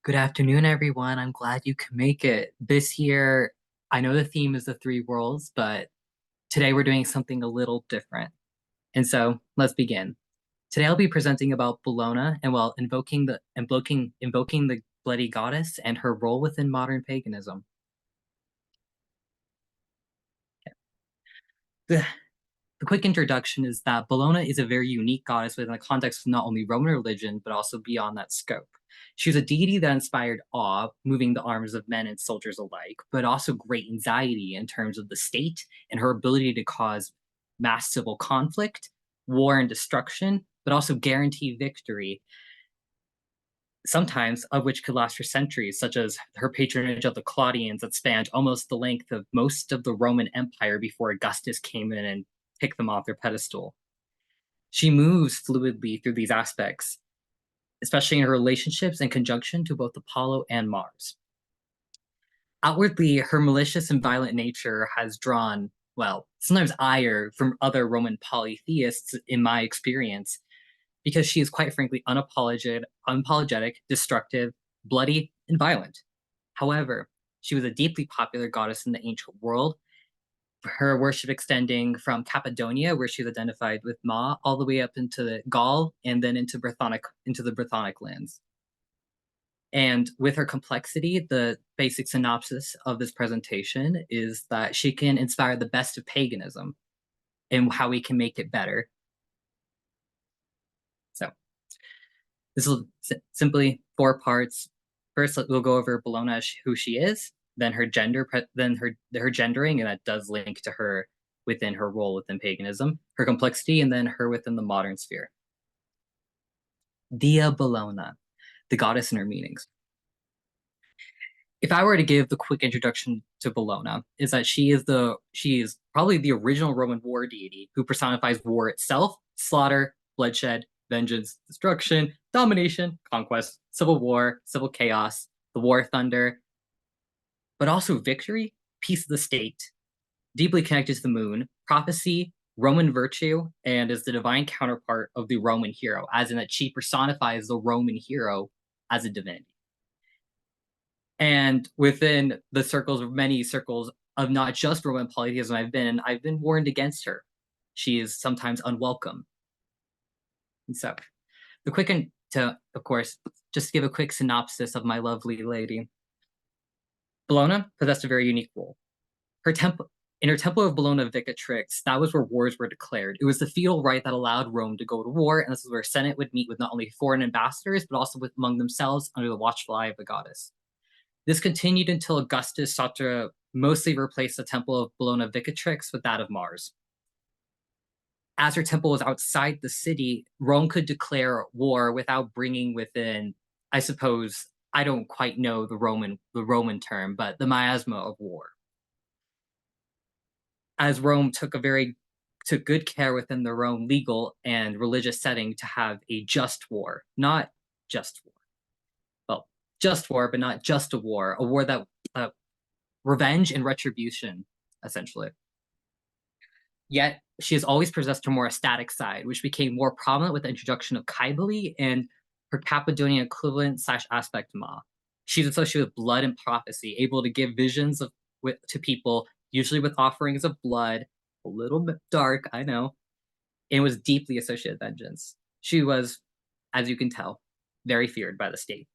Good afternoon, everyone. I'm glad you could make it. This year, I know the theme is the three worlds, but today we're doing something a little different. And so let's begin. Today I'll be presenting about Bellona and invoking the bloody goddess and her role within modern paganism. The, the quick introduction is that Bellona is a very unique goddess within the context of not only Roman religion, but also beyond that scope. She was a deity that inspired awe, moving the arms of men and soldiers alike, but also great anxiety in terms of the state and her ability to cause mass civil conflict, war, and destruction, but also guarantee victory, sometimes of which could last for centuries, such as her patronage of the Claudians that spanned almost the length of most of the Roman Empire before Augustus came in and picked them off their pedestal. She moves fluidly through these aspects, especially in her relationships and conjunction to both Apollo and Mars. Outwardly, her malicious and violent nature has drawn, well, sometimes ire from other Roman polytheists, in my experience, because she is quite frankly unapologetic, destructive, bloody, and violent. However, she was a deeply popular goddess in the ancient world, her worship extending from Cappadocia, where she was identified with Ma, all the way up into the Gaul and then into the Brythonic lands. And with her complexity, the basic synopsis of this presentation is that she can inspire the best of paganism and how we can make it better. So this will simply four parts. First, we'll go over Bellona, who she is, then her gender, then her gendering, and that does link to her within her role within paganism, her complexity, and then her within the modern sphere. Dia Bellona, the goddess and her meanings. If I were to give the quick introduction to Bellona, is that she is probably the original Roman war deity who personifies war itself, slaughter, bloodshed, vengeance, destruction, domination, conquest, civil war, civil chaos, the war thunder, but also victory, peace of the state, deeply connected to the moon, prophecy, Roman virtue, and is the divine counterpart of the Roman hero, as in that she personifies the Roman hero as a divinity. And within the many circles of not just Roman polytheism I've been warned against her. She is sometimes unwelcome. And so, of course, just to give a quick synopsis of my lovely lady. Bellona possessed a very unique role. In her temple of Bellona Vicatrix, that was where wars were declared. It was the feudal right that allowed Rome to go to war, and this is where Senate would meet with not only foreign ambassadors, but also among themselves under the watchful eye of the goddess. This continued until Augustus sought to mostly replace the temple of Bellona Vicatrix with that of Mars. As her temple was outside the city, Rome could declare war without bringing within, I suppose, I don't quite know the Roman term, but the miasma of war. As Rome took good care within their own legal and religious setting to have a just war, not just war. Well, just war, but not just a war that revenge and retribution, essentially. Yet she has always possessed her more ecstatic side, which became more prominent with the introduction of Kybele and her Cappadonian equivalent / aspect Ma. She's associated with blood and prophecy, able to give visions to people, usually with offerings of blood, a little bit dark, I know, and was deeply associated with vengeance. She was, as you can tell, very feared by the state.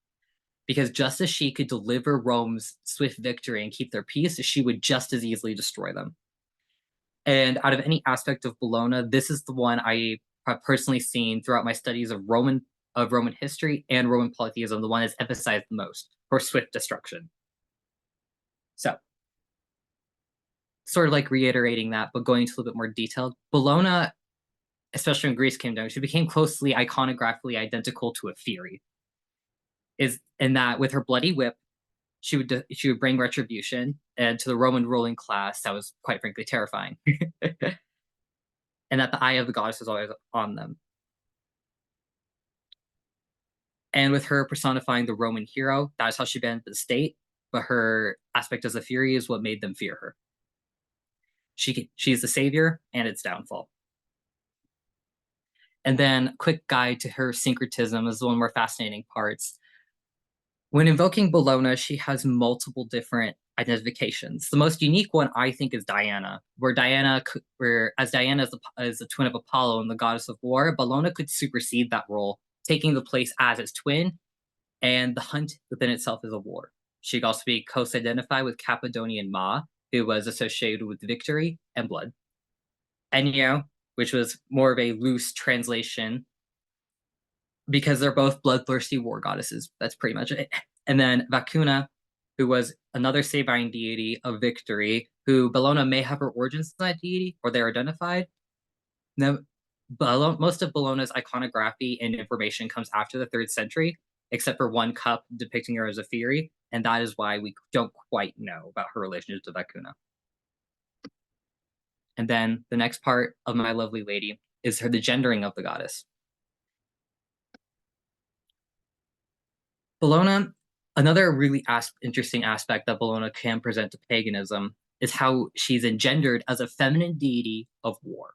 Because just as she could deliver Rome's swift victory and keep their peace, she would just as easily destroy them. And out of any aspect of Bellona, this is the one I have personally seen throughout my studies of Roman history and Roman polytheism, the one that's emphasized the most for swift destruction. So, sort of like reiterating that, but going into a little bit more detailed, Bellona, especially when Greece came down, she became closely iconographically identical to a Fury. Is in that with her bloody whip, she would bring retribution, and to the Roman ruling class, that was quite frankly terrifying. And that the eye of the goddess was always on them. And with her personifying the Roman hero, that is how she bent the state, but her aspect as a Fury is what made them fear her. She's the savior and its downfall. And then quick guide to her syncretism is one of the more fascinating parts. When invoking Bellona, she has multiple different identifications. The most unique one, I think, is Diana, where as Diana is the twin of Apollo and the goddess of war, Bellona could supersede that role, taking the place as its twin, and the hunt within itself is a war. She could also be co-identified with Cappadonian Ma, who was associated with victory and blood. Enyo, which was more of a loose translation, because they're both bloodthirsty war goddesses. That's pretty much it. And then Vacuna, who was another Sabine deity of victory, who Bellona may have her origins in that deity, or they're identified. Now, most of Bellona's iconography and information comes after the 3rd century, except for one cup depicting her as a Fury, and that is why we don't quite know about her relationship to Vacuna. And then the next part of My Lovely Lady is the gendering of the goddess. Bellona, another really interesting aspect that Bellona can present to paganism is how she's engendered as a feminine deity of war.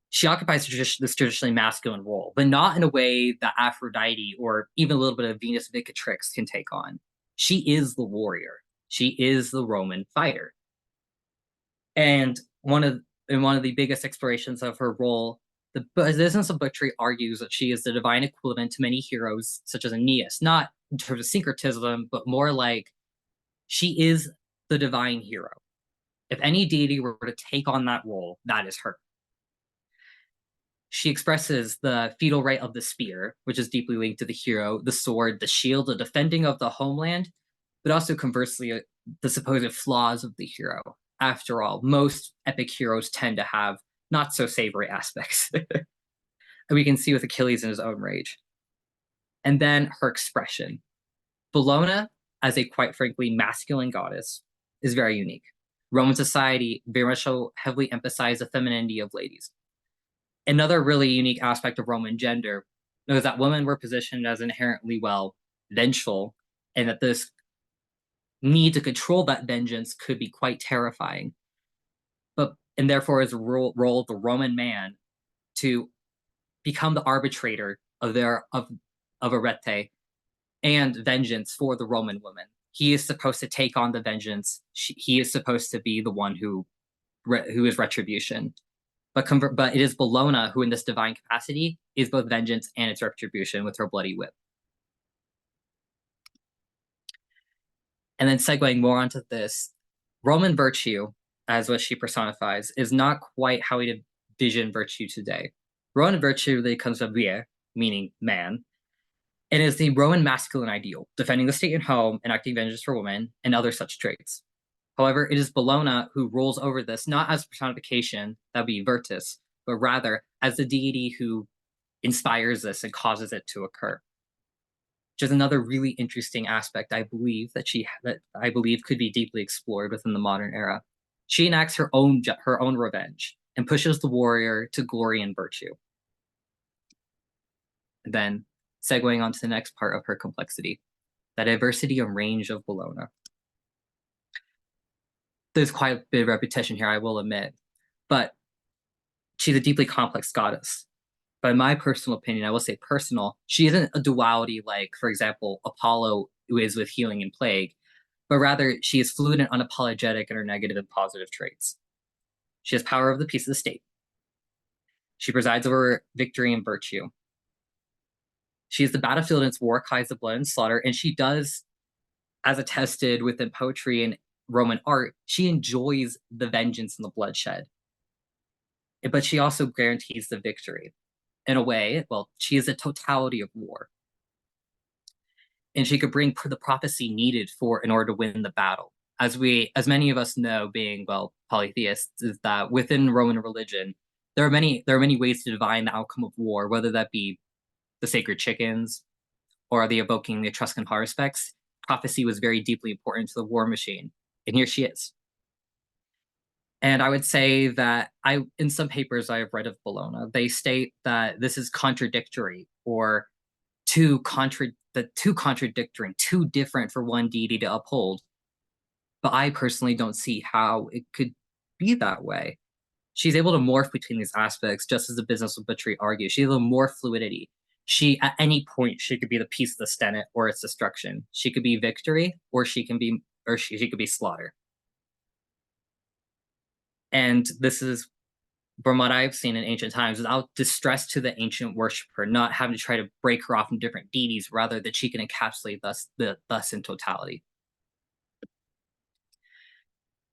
She occupies this traditionally masculine role, but not in a way that Aphrodite or even a little bit of Venus Vicatrix can take on. She is the warrior. She is the Roman fighter. And one of the biggest explorations of her role, the business of butchery argues that she is the divine equivalent to many heroes, such as Aeneas, not in terms of syncretism, but more like she is the divine hero. If any deity were to take on that role, that is her. She expresses the feudal right of the spear, which is deeply linked to the hero, the sword, the shield, the defending of the homeland, but also conversely, the supposed flaws of the hero. After all, most epic heroes tend to have not so savory aspects. We can see with Achilles in his own rage. And then her expression. Bellona, as a quite frankly masculine goddess, is very unique. Roman society very much so heavily emphasized the femininity of ladies. Another really unique aspect of Roman gender was that women were positioned as inherently, vengeful, and that this need to control that vengeance could be quite terrifying. And therefore is the role of the Roman man to become the arbitrator of arete and vengeance for the Roman woman. He is supposed to take on the vengeance. He is supposed to be the one who is retribution. But it is Bellona who, in this divine capacity, is both vengeance and its retribution with her bloody whip. And then segueing more onto this, Roman virtue, as what she personifies, is not quite how we envision virtue today. Roman virtue really comes from vir, meaning man, and is the Roman masculine ideal, defending the state and home, enacting vengeance for women, and other such traits. However, it is Bellona who rules over this, not as personification, that would be Virtus, but rather as the deity who inspires this and causes it to occur. Which is another really interesting aspect, I believe, that I believe could be deeply explored within the modern era. She enacts her own revenge and pushes the warrior to glory and virtue. And then, segueing on to the next part of her complexity, the diversity and range of Bellona. There's quite a bit of repetition here, I will admit, but she's a deeply complex goddess. But in my personal opinion, I will say personal, she isn't a duality like, for example, Apollo is with healing and plague, but rather she is fluid and unapologetic in her negative and positive traits. She has power over the peace of the state. She presides over victory and virtue. She is the battlefield in its war cries of blood and slaughter, and she does, as attested within poetry and Roman art, she enjoys the vengeance and the bloodshed. But she also guarantees the victory. In a way, she is the totality of war. And she could bring the prophecy needed in order to win the battle. As many of us know, being polytheists, is that within Roman religion, there are many ways to divine the outcome of war, whether that be the sacred chickens or the evoking the Etruscan haruspex. Prophecy was very deeply important to the war machine, and here she is. And I would say that in some papers I have read of Bellona, they state that this is contradictory or too contradictory, too different for one deity to uphold. But I personally don't see how it could be that way. She's able to morph between these aspects, just as the business of butchery argues. She's able to more fluidity. She at any point she could be the peace of the Senate or its destruction. She could be victory, or she could be slaughter. And this is from what I've seen in ancient times, without distress to the ancient worshiper, not having to try to break her off from different deities, rather that she can encapsulate thus in totality.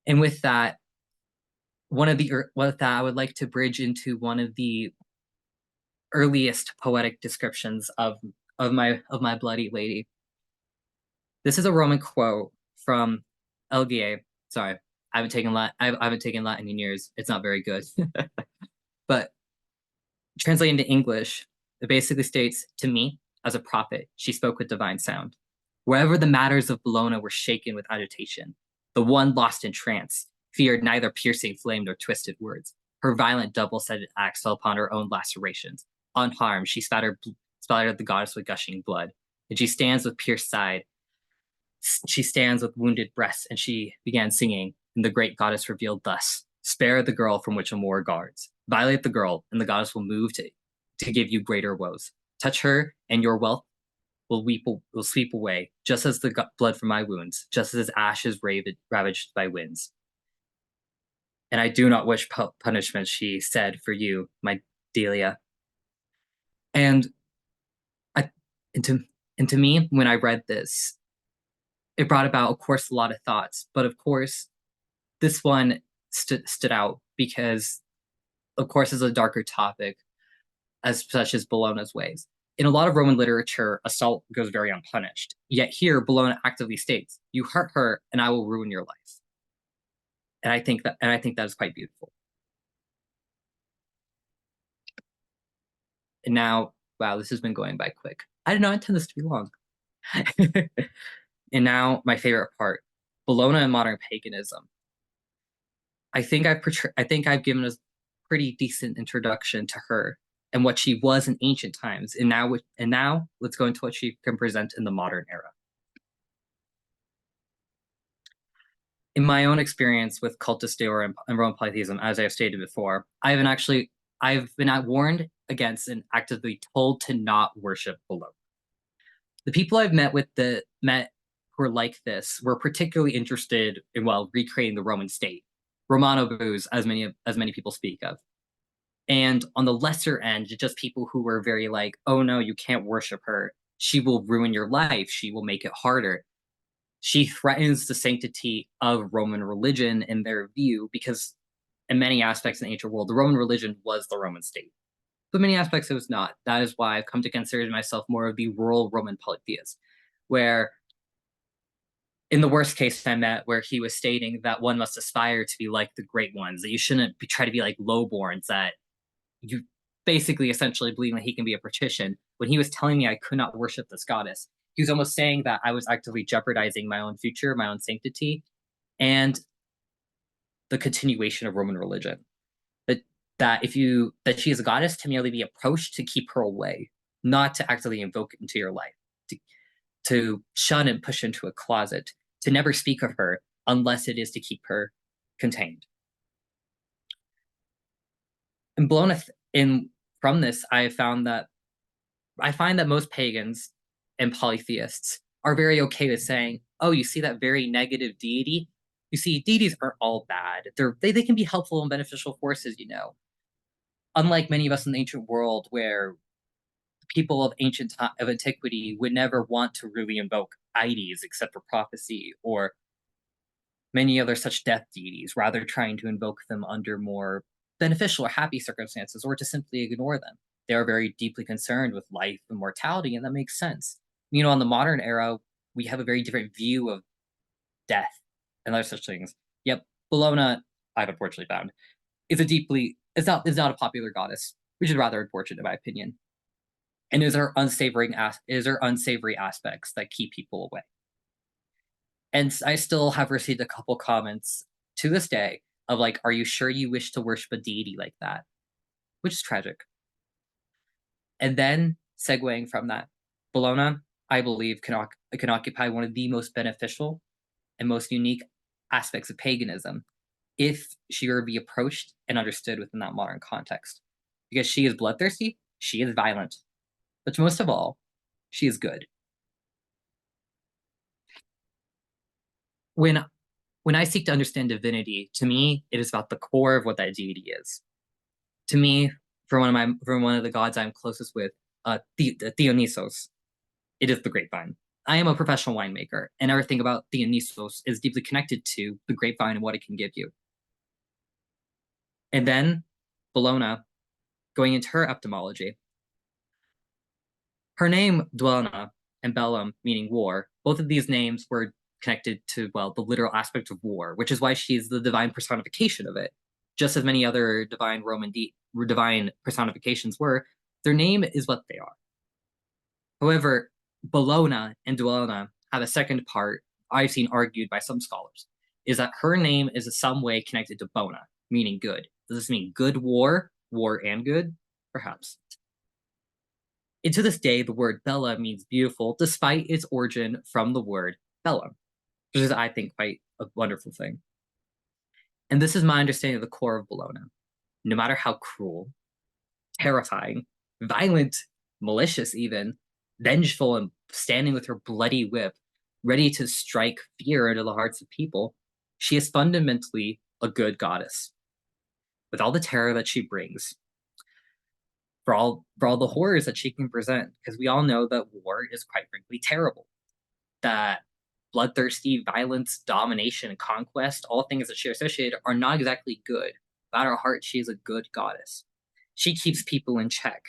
And with that, I would like to bridge into one of the earliest poetic descriptions of my bloody lady. This is a Roman quote from Elgae. Sorry, I haven't taken Latin in years. It's not very good. But translating to English, it basically states, "To me, as a prophet, she spoke with divine sound. Wherever the matters of Bellona were shaken with agitation, the one lost in trance feared neither piercing flame nor twisted words. Her violent double-sided axe fell upon her own lacerations. Unharmed, she spattered the goddess with gushing blood. And she stands with pierced side. She stands with wounded breast, and she began singing. And the great goddess revealed thus: Spare the girl from which a more guards. Violate the girl, and the goddess will move to give you greater woes. Touch her, and your wealth will sweep away, just as the blood from my wounds, just as ashes ravaged by winds. And I do not wish punishment, she said, for you, my Delia. And I, and to me, when I read this, it brought about, of course, a lot of thoughts. But of course, this one stood out because, of course, it's a darker topic, such as Bellona's ways. In a lot of Roman literature, assault goes very unpunished. Yet here, Bellona actively states, "You hurt her, and I will ruin your life." And I think that is quite beautiful. And now, wow, this has been going by quick. I did not intend this to be long. And now, my favorite part: Bellona and modern paganism. I think I've given a pretty decent introduction to her and what she was in ancient times, and now let's go into what she can present in the modern era. In my own experience with cultus deor and Roman polytheism, as I have stated before, I've been warned against and actively told to not worship Bellona. The people I've met who are like this were particularly interested in, well, recreating the Roman state, Romano Booze, as many people speak of. And on the lesser end, just people who were very like, "Oh no, you can't worship her. She will ruin your life. She will make it harder. She threatens the sanctity of Roman religion," in their view, because in many aspects in the ancient world, the Roman religion was the Roman state. But many aspects it was not. That is why I've come to consider myself more of the rural Roman polytheist, where in the worst case I met, where he was stating that one must aspire to be like the great ones, that you shouldn't try to be like lowborns, that you basically essentially believing that he can be a patrician. When he was telling me I could not worship this goddess, he was almost saying that I was actively jeopardizing my own future, my own sanctity, and the continuation of Roman religion. That she is a goddess to merely be approached to keep her away, not to actively invoke it into your life, to shun and push into a closet, to never speak of her unless it is to keep her contained. And from this, I find that most pagans and polytheists are very okay with saying, "Oh, you see that very negative deity? You see, deities aren't all bad. They can be helpful and beneficial forces, you know." Unlike many of us in the ancient world, where people of antiquity would never want to really invoke Ides except for prophecy, or many other such death deities, rather trying to invoke them under more beneficial or happy circumstances, or to simply ignore them. They are very deeply concerned with life and mortality, and that makes sense. You know, in the modern era, we have a very different view of death and other such things. Yep, Bellona, I've unfortunately found, is not a popular goddess, which is rather unfortunate in my opinion. And is her unsavory aspects that keep people away. And I still have received a couple comments to this day of like, "Are you sure you wish to worship a deity like that?" Which is tragic. And then segueing from that, Bellona, I believe, can occupy one of the most beneficial and most unique aspects of paganism if she were to be approached and understood within that modern context. Because she is bloodthirsty, she is violent, But most of all, she is good. When when I seek to understand divinity, to me, it is about the core of what that deity is. To me, for one of the gods I'm closest with, Dionysos, it is the grapevine. I am a professional winemaker, and everything about Dionysos is deeply connected to the grapevine and what it can give you. And then Bellona, going into her etymology, her name Dwelna and Bellum, meaning war, both of these names were connected to, well, the literal aspect of war, which is why she's the divine personification of it. Just as many other divine personifications were, their name is what they are. However, Bellona and Dwelna have a second part I've seen argued by some scholars, is that her name is in some way connected to Bona, meaning good. Does this mean good war, war and good? Perhaps. And to this day, the word Bella means beautiful, despite its origin from the word Bella, which is, I think, quite a wonderful thing. And this is my understanding of the core of Bellona. No matter how cruel, terrifying, violent, malicious, even vengeful, and standing with her bloody whip, ready to strike fear into the hearts of people, she is fundamentally a good goddess. With all the terror that she brings, for all the horrors that she can present, because we all know that war is quite frankly terrible. That bloodthirsty violence, domination, and conquest, all things that she associated, are not exactly good. At her heart, she is a good goddess. She keeps people in check.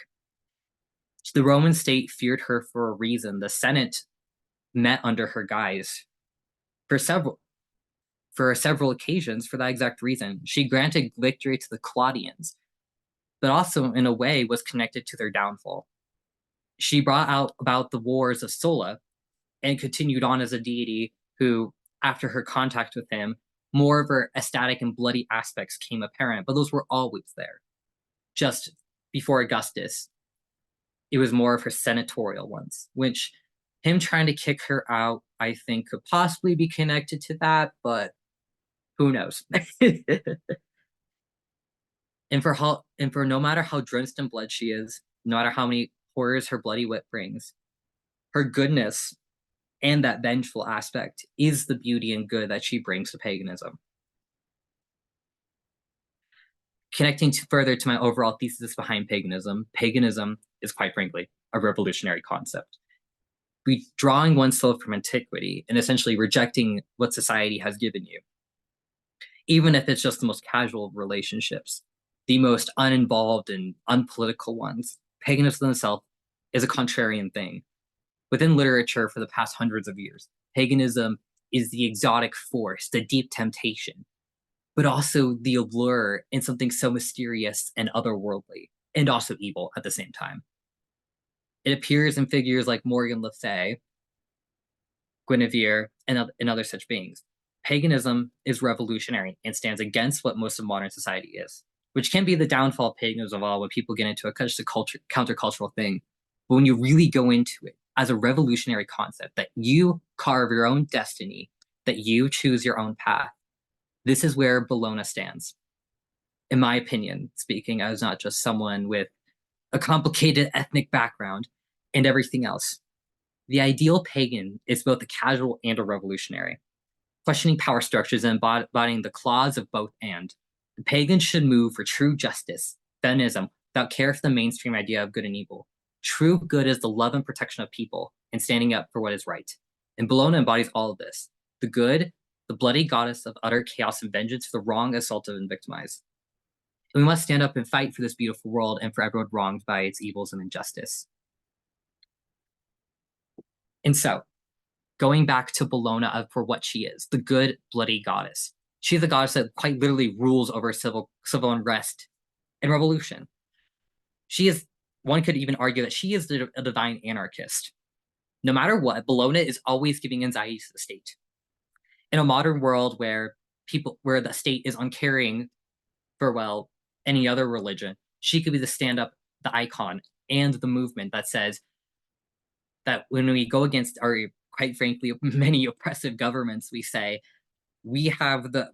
The Roman state feared her for a reason. The Senate met under her guise for several occasions for that exact reason. She granted victory to the Claudians, but also in a way was connected to their downfall. She brought out about the wars of Sulla and continued on as a deity who, after her contact with him, more of her ecstatic and bloody aspects came apparent, but those were always there. Just before Augustus, it was more of her senatorial ones, which him trying to kick her out, I think, could possibly be connected to that, but who knows? And for no matter how drenched in blood she is, no matter how many horrors her bloody whip brings, her goodness and that vengeful aspect is the beauty and good that she brings to paganism. Connecting further to my overall thesis behind paganism, paganism is quite frankly a revolutionary concept. Withdrawing oneself from antiquity and essentially rejecting what society has given you, even if it's just the most casual of relationships, the most uninvolved and unpolitical ones. Paganism itself is a contrarian thing. Within literature for the past hundreds of years, paganism is the exotic force, the deep temptation, but also the allure in something so mysterious and otherworldly, and also evil at the same time. It appears in figures like Morgan Le Fay, Guinevere, and other such beings. Paganism is revolutionary and stands against what most of modern society is, which can be the downfall of paganism of all when people get into just a countercultural thing. But when you really go into it as a revolutionary concept, that you carve your own destiny, that you choose your own path, this is where Bellona stands. In my opinion, speaking as not just someone with a complicated ethnic background and everything else. The ideal pagan is both a casual and a revolutionary, questioning power structures and embodying the clause of both and. The pagan should move for true justice, feminism, without care for the mainstream idea of good and evil. True good is the love and protection of people and standing up for what is right. And Bellona embodies all of this. The good, the bloody goddess of utter chaos and vengeance for the wrong, assaulted, and victimized. And we must stand up and fight for this beautiful world and for everyone wronged by its evils and injustice. And so, going back to Bellona for what she is, the good, bloody goddess. She's a goddess that quite literally rules over civil unrest and revolution. She is, one could even argue that she is a divine anarchist. No matter what, Bellona is always giving anxiety to the state. In a modern world where the state is uncaring for, well, any other religion, she could be the stand-up, the icon, and the movement that says that when we go against our, quite frankly, many oppressive governments, we say, we have the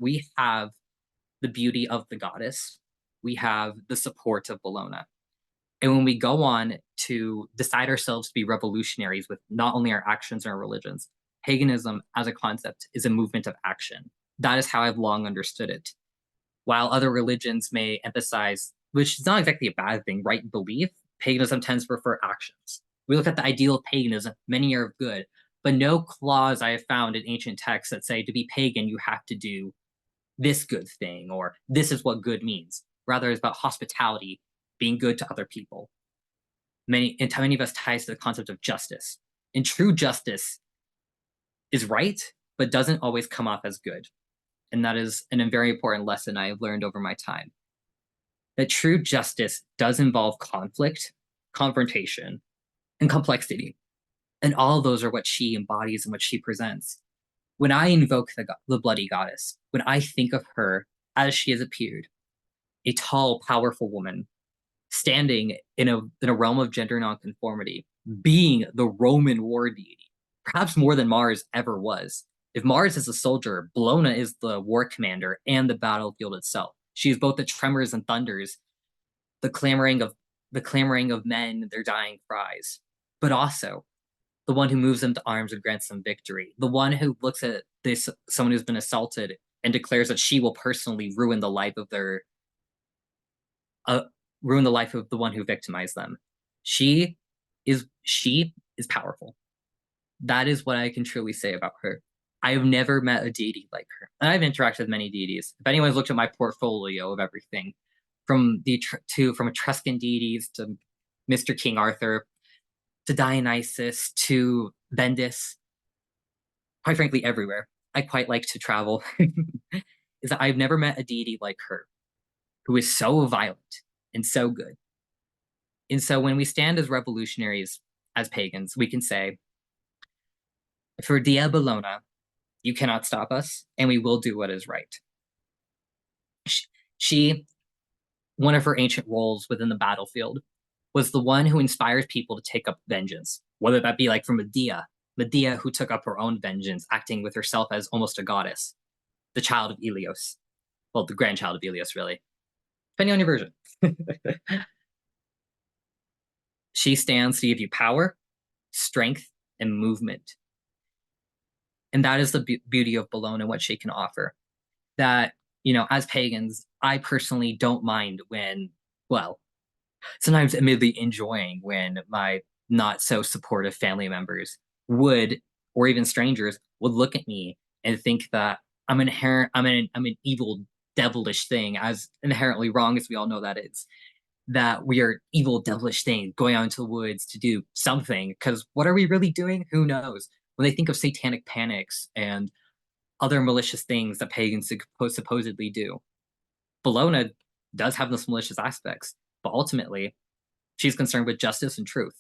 beauty of the goddess. We have the support of Bellona. And when we go on to decide ourselves to be revolutionaries with not only our actions and our religions, paganism as a concept is a movement of action. That is how I've long understood it. While other religions may emphasize, which is not exactly a bad thing, right belief, paganism tends to prefer actions. We look at the ideal of paganism, many are good, but no clause I have found in ancient texts that say to be pagan, you have to do this good thing, or this is what good means. Rather, it's about hospitality, being good to other people. Many of us ties to the concept of justice. And true justice is right, but doesn't always come off as good. And that is a very important lesson I have learned over my time. That true justice does involve conflict, confrontation, and complexity. And all of those are what she embodies and what she presents. When I invoke the bloody goddess, when I think of her as she has appeared, a tall, powerful woman standing in a realm of gender nonconformity, being the Roman war deity, perhaps more than Mars ever was. If Mars is a soldier, Bellona is the war commander and the battlefield itself. She is both the tremors and thunders, the clamoring of men, their dying cries, but also the one who moves them to arms and grants them victory. The one who looks at this someone who's been assaulted and declares that she will personally uh, ruin the life of the one who victimized them. She is powerful. That is what I can truly say about her. I have never met a deity like her. And I've interacted with many deities. If anyone's looked at my portfolio of everything, from Etruscan deities to Mr. King Arthur to Dionysus to Bendis, quite frankly, everywhere. I quite like to travel. Is that I've never met a deity like her who is so violent and so good. And so when we stand as revolutionaries, as pagans, we can say, for Dia Bellona, you cannot stop us, and we will do what is right. She, one of her ancient roles within the battlefield, was the one who inspires people to take up vengeance, whether that be like from Medea who took up her own vengeance, acting with herself as almost a goddess, the child of Ilios. Well, the grandchild of Ilios, really. Depending on your version. She stands to give you power, strength, and movement. And that is the beauty of Bellona and what she can offer. That, as pagans, I personally don't mind when, well, sometimes admittedly enjoying when my not so supportive family members would, or even strangers, would look at me and think that I'm an evil, devilish thing, as inherently wrong as we all know that is. That we are evil, devilish things going out into the woods to do something. Because what are we really doing? Who knows? When they think of satanic panics and other malicious things that pagans supposedly do, Bellona does have those malicious aspects, but ultimately, she's concerned with justice and truth.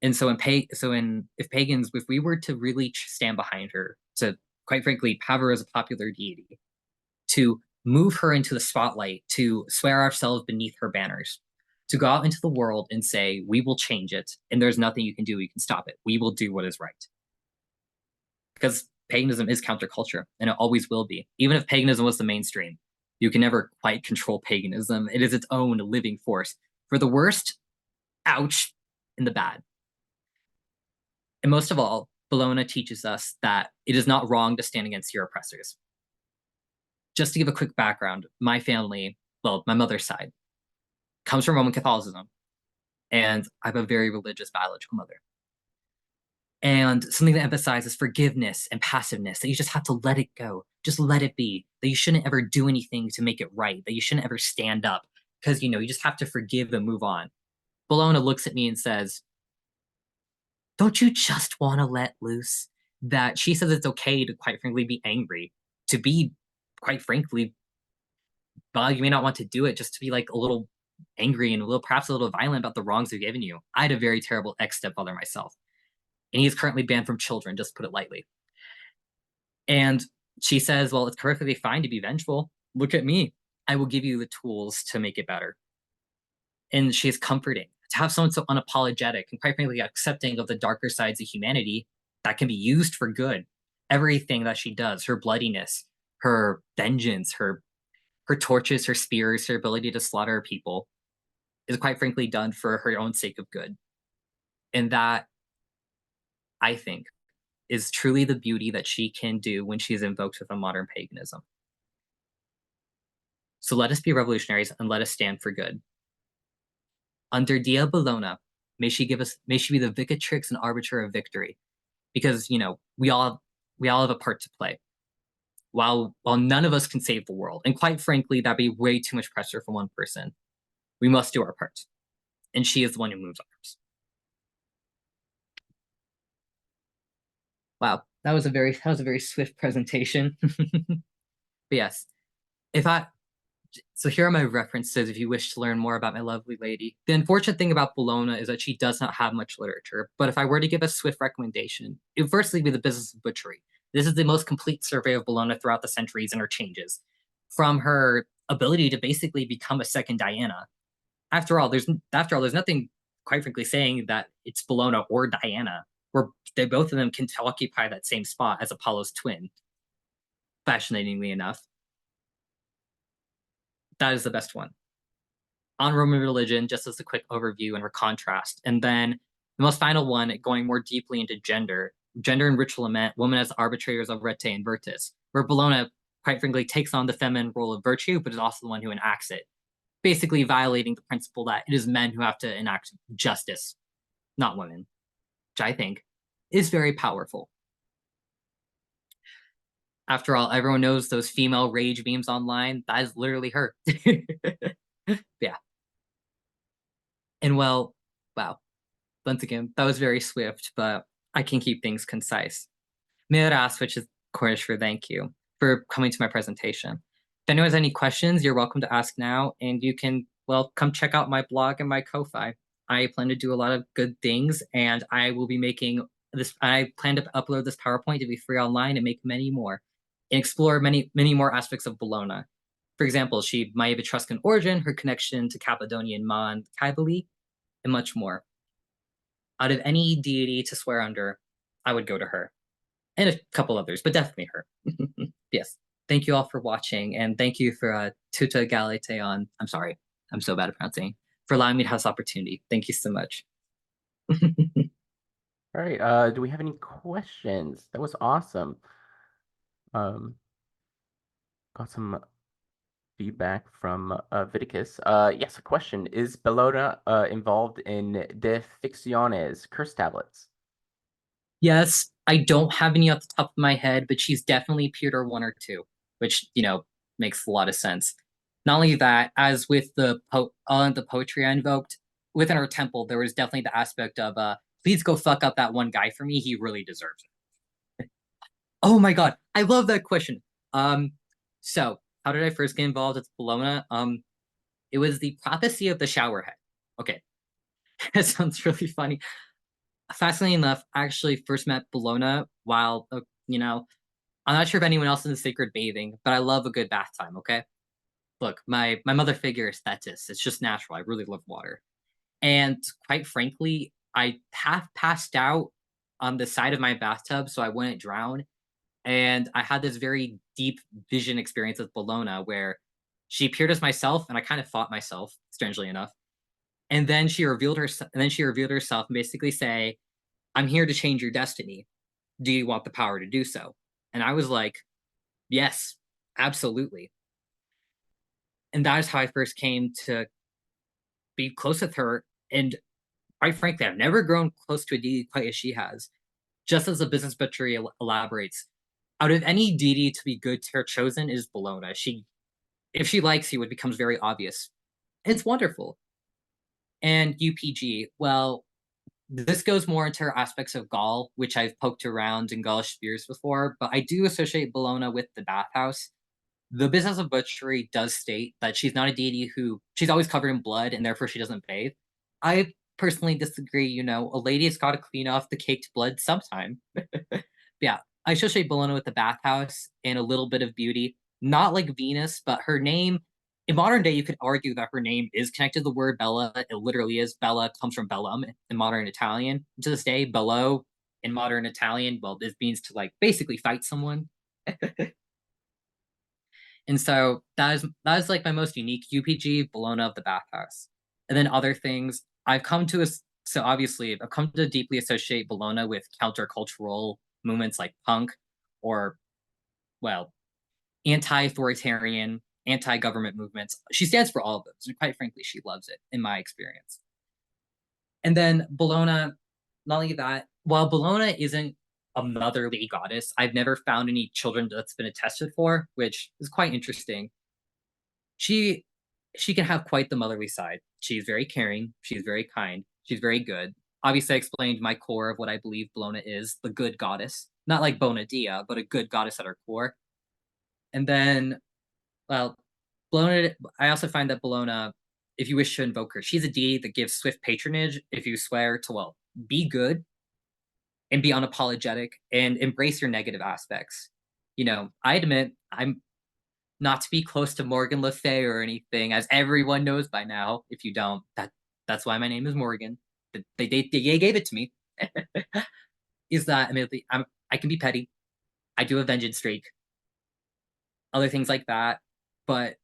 And so, if we were to really stand behind her, to quite frankly have her as a popular deity, to move her into the spotlight, to swear ourselves beneath her banners, to go out into the world and say, we will change it, and there's nothing you can do, you can stop it. We will do what is right. Because paganism is counterculture, and it always will be. Even if paganism was the mainstream, you can never quite control paganism. It is its own living force. For the worst, ouch, in the bad. And most of all, Bellona teaches us that it is not wrong to stand against your oppressors. Just to give a quick background, my family, well, my mother's side, comes from Roman Catholicism, and I have a very religious biological mother. And something that emphasizes forgiveness and passiveness, that you just have to let it go. Just let it be. That you shouldn't ever do anything to make it right. That you shouldn't ever stand up because, you just have to forgive and move on. Bellona looks at me and says, don't you just want to let loose? That she says it's okay to, quite frankly, be angry. To be, quite frankly, while you may not want to do it, just to be like a little angry and perhaps a little violent about the wrongs they've given you. I had a very terrible ex-stepfather myself, and he is currently banned from children, just to put it lightly. And she says, well, it's perfectly fine to be vengeful. Look at me. I will give you the tools to make it better. And she is comforting. To have someone so unapologetic and quite frankly accepting of the darker sides of humanity that can be used for good. Everything that she does, her bloodiness, her vengeance, her torches, her spears, her ability to slaughter people, is quite frankly done for her own sake of good. And that, I think, is truly the beauty that she can do when she's invoked with a modern paganism. So let us be revolutionaries and let us stand for good. Under Dia Bellona, may she be the vicatrix and arbiter of victory. Because, we all have a part to play. While none of us can save the world, and quite frankly, that'd be way too much pressure for one person. We must do our part. And she is the one who moves ours. Wow, that was a very swift presentation. But yes, if I so here are my references if you wish to learn more about my lovely lady. The unfortunate thing about Bellona is that she does not have much literature, but if I were to give a swift recommendation, it would firstly be The Business of Butchery. This is the most complete survey of Bellona throughout the centuries and her changes, from her ability to basically become a second Diana. After all, there's nothing, quite frankly, saying that it's Bellona or Diana, where they both of them can occupy that same spot as Apollo's twin. Fascinatingly enough, that is the best one. On Roman religion, just as a quick overview and contrast. And then the most final one, going more deeply into gender and ritual lament, women as arbitrators of rete and virtus, where Bellona, quite frankly, takes on the feminine role of virtue, but is also the one who enacts it, basically violating the principle that it is men who have to enact justice, not women, which I think is very powerful. After all, everyone knows those female rage memes online. That is literally her. Yeah. And well, wow. Once again, that was very swift, but I can keep things concise. Miras, which is Cornish for thank you for coming to my presentation. If anyone has any questions, you're welcome to ask now, and you can, well, come check out my blog and my Ko-Fi. I plan to do a lot of good things, and I will be making this. I plan to upload this PowerPoint to be free online and make many more, and explore many, many more aspects of Bellona. For example, she might have Etruscan origin, her connection to Cappadonian Mon Cybele, and much more. Out of any deity to swear under, I would go to her. And a couple others, but definitely her. Yes. Thank you all for watching, and thank you for Tuta Galateon. I'm sorry, I'm so bad at pronouncing. For allowing me to have this opportunity. Thank you so much. All right. Do we have any questions? That was awesome. Got some feedback from Viticus. Yes, a question. Is Bellona involved in De Ficciones curse tablets? Yes, I don't have any off the top of my head, but she's definitely appeared or one or two, which makes a lot of sense. Not only that, as with the poetry I invoked within her temple, there was definitely the aspect of please go fuck up that one guy for me. He really deserves it. Oh my god, I love that question. So how did I first get involved with Bellona? It was the prophecy of the showerhead. Okay, that sounds really funny. Fascinating enough, I actually first met Bellona while, I'm not sure if anyone else in the sacred bathing, but I love a good bath time, okay? Look, my mother figure is Thetis. It's just natural. I really love water. And quite frankly, I half passed out on the side of my bathtub so I wouldn't drown. And I had this very deep vision experience with Bellona where she appeared as myself and I kind of fought myself, strangely enough. And then she revealed herself and basically say, I'm here to change your destiny. Do you want the power to do so? And I was like, yes, absolutely. And that is how I first came to be close with her. And quite frankly, I've never grown close to a deity quite as she has. Just as the business butchery elaborates, out of any deity to be good to her chosen is Bellona. If she likes you, it becomes very obvious. It's wonderful. And UPG, well, this goes more into her aspects of Gaul, which I've poked around in Gaulish spheres before, but I do associate Bellona with the bathhouse. The business of butchery does state that she's not a deity she's always covered in blood and therefore she doesn't bathe. I personally disagree. A lady has got to clean off the caked blood sometime. Yeah, I associate Bellona with the bathhouse and a little bit of beauty. Not like Venus, but her name. In modern day, you could argue that her name is connected to the word Bella. It literally is. Bella comes from bellum in modern Italian. To this day, bello in modern Italian, well, this means to basically fight someone. And so that is like my most unique UPG, Bellona of the Bathhouse. And then other things I've come to so obviously I've come to deeply associate Bellona with countercultural movements like punk or well, anti-authoritarian, anti-government movements. She stands for all of those, and quite frankly, she loves it in my experience. And then Bellona, not only that, while Bellona isn't a motherly goddess, I've never found any children that's been attested for, which is quite interesting. She she can have quite the motherly side. She's very caring, she's very kind, she's very good. Obviously, I explained my core of what I believe Bellona is, the good goddess. Not like Bonadia, but a good goddess at her core. And then, well, Bellona, I also find that Bellona, if you wish to invoke her, she's a deity that gives swift patronage if you swear to, well, be good and be unapologetic and embrace your negative aspects. I admit I'm not to be close to Morgan Le Fay or anything, as everyone knows by now. If you don't, that's why my name is Morgan. They gave it to me. Is that I can be petty. I do a vengeance streak, other things like that. But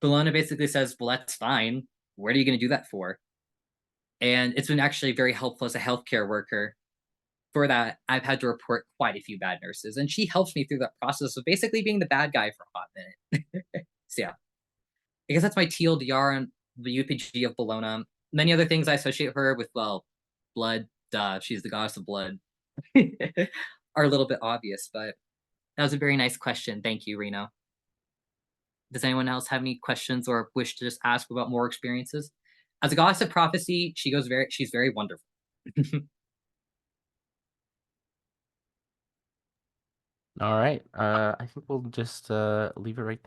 Bellona basically says, "Well, that's fine. What are you going to do that for?" And it's been actually very helpful as a healthcare worker. For that, I've had to report quite a few bad nurses, and she helps me through that process of basically being the bad guy for a hot minute. So yeah, I guess that's my TLDR on the UPG of Bellona. Many other things I associate her with, well, blood. She's the goddess of blood. Are a little bit obvious, but that was a very nice question. Thank you, Reno. Does anyone else have any questions or wish to just ask about more experiences? As a goddess of prophecy, she's very wonderful. All right. I think we'll just leave it right there.